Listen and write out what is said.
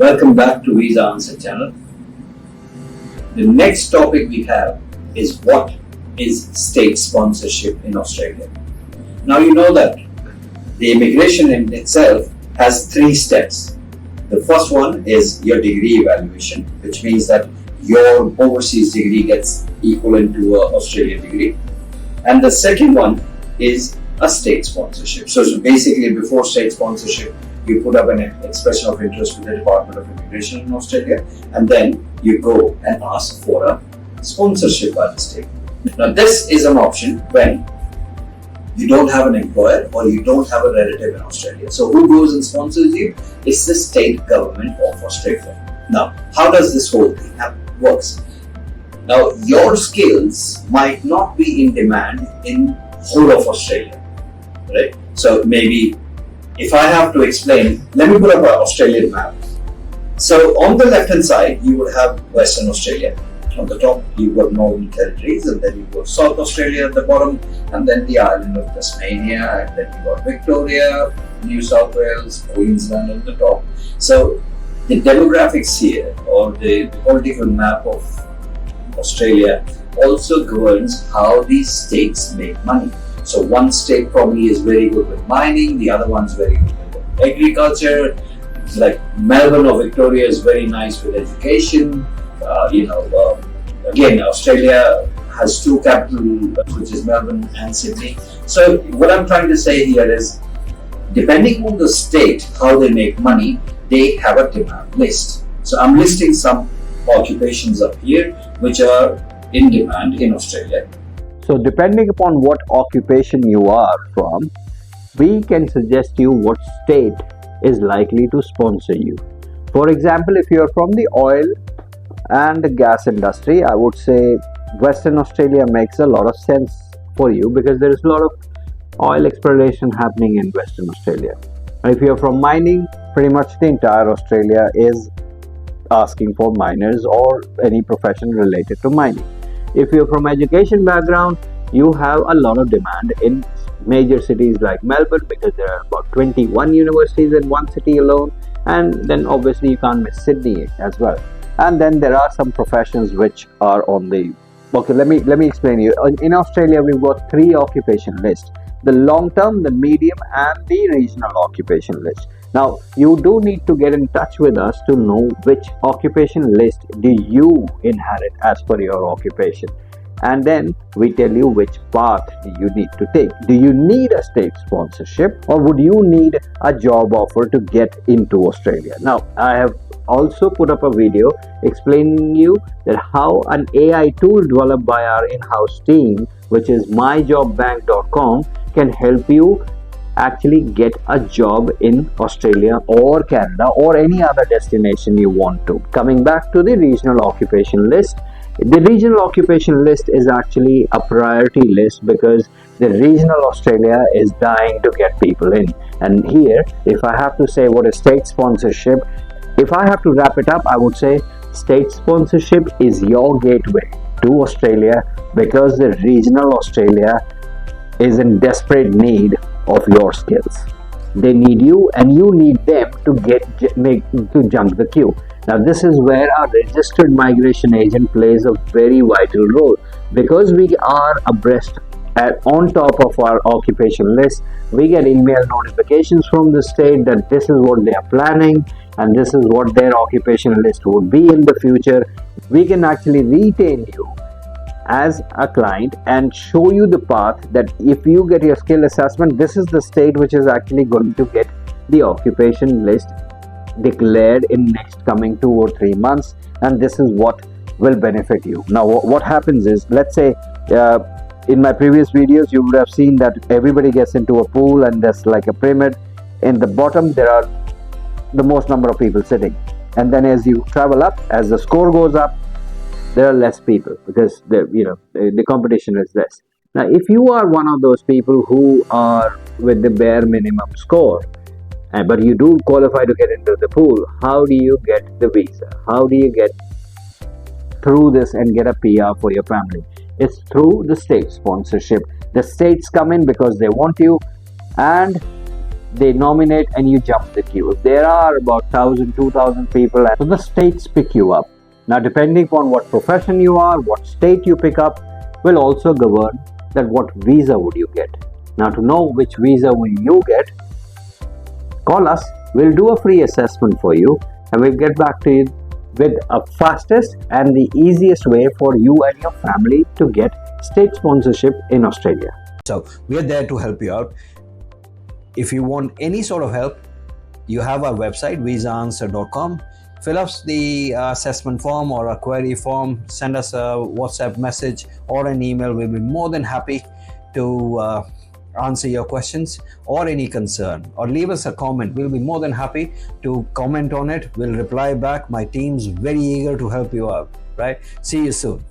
Welcome back to Visanswer channel. The next topic we have is what is state sponsorship in Australia. Now you know that the immigration in itself has 3 steps. The first one is your degree evaluation, which means that your overseas degree gets equivalent to an Australian degree. And the second one is a state sponsorship. So basically before state sponsorship, you put up an expression of interest with the Department of Immigration in Australia, and then you go and ask for a sponsorship by the state. Now this is an option when you don't have an employer or you don't have a relative in Australia. So who goes and sponsors you? It's the state government of Australia. Now, how does this whole thing works? Now, your skills might not be in demand in whole of Australia, right? So maybe if I have to explain, let me put up an Australian map. So on the left hand side, you would have Western Australia. On the top, you've got Northern Territories, and then you've got South Australia at the bottom, and then the island of Tasmania, and then you've got Victoria, New South Wales, Queensland on the top. So the demographics here, or the political map of Australia, also governs how these states make money. So one state probably is very good with mining, the other one's very good with agriculture. Like Melbourne or Victoria is very nice with education. Again, Australia has 2 capitals, which is Melbourne and Sydney. So what I'm trying to say here is, depending on the state, how they make money, they have a demand list. So I'm listing some occupations up here, which are in demand in Australia. So depending upon what occupation you are from, we can suggest you what state is likely to sponsor you. For example, if you are from the oil and the gas industry, I would say Western Australia makes a lot of sense for you because there is a lot of oil exploration happening in Western Australia. And if you are from mining, pretty much the entire Australia is asking for miners or any profession related to mining. If you're from education background, you have a lot of demand in major cities like Melbourne because there are about 21 universities in one city alone, and then obviously you can't miss Sydney as well. And then there are some professions which are on the let me explain you. In Australia, we've got 3 occupation lists: the long term, the medium, and the regional occupation list. Now, you do need to get in touch with us to know which occupation list do you inherit as per your occupation. And then we tell you which path do you need to take. Do you need a state sponsorship, or would you need a job offer to get into Australia? Now, I have also put up a video explaining you that how an AI tool developed by our in-house team, which is myjobbank.com, can help you actually get a job in Australia or Canada or any other destination you want to. Coming back to the regional occupation list, the regional occupation list is actually a priority list because the regional Australia is dying to get people in. And here, if I have to say what is state sponsorship, if I have to wrap it up, I would say state sponsorship is your gateway to Australia because the regional Australia is in desperate need of your skills. They need you and you need them to jump the queue. Now this is where our registered migration agent plays a very vital role because we are abreast on top of our occupation list. We get email notifications from the state that this is what they are planning and this is what their occupation list would be in the future. We can actually retain you as a client and show you the path that if you get your skill assessment, this is the state which is actually going to get the occupation list declared in next coming 2 or 3 months, and this is what will benefit you. Now what happens is, let's say in my previous videos you would have seen that everybody gets into a pool and there's like a pyramid. In the bottom there are the most number of people sitting, and then as you travel up, as the score goes up, there are less people because the competition is less. Now if you are one of those people who are with the bare minimum score, but you do qualify to get into the pool, how do you get the visa? How do you get through this and get a PR for your family? It's through the state sponsorship. The states come in because they want you, and they nominate and you jump the queue. If there are about 1,000, 2,000 people, so the states pick you up. Now, depending upon what profession you are, what state you pick up, will also govern that what visa would you get. Now, to know which visa will you get, call us. We'll do a free assessment for you and we'll get back to you with a fastest and the easiest way for you and your family to get state sponsorship in Australia. So we are there to help you out. If you want any sort of help, you have our website visanswer.com. Fill up the assessment form or a query form, send us a WhatsApp message or an email. We'll be more than happy to answer your questions or any concern, or leave us a comment. We'll be more than happy to comment on it. We'll reply back. My team's very eager to help you out, right? See you soon.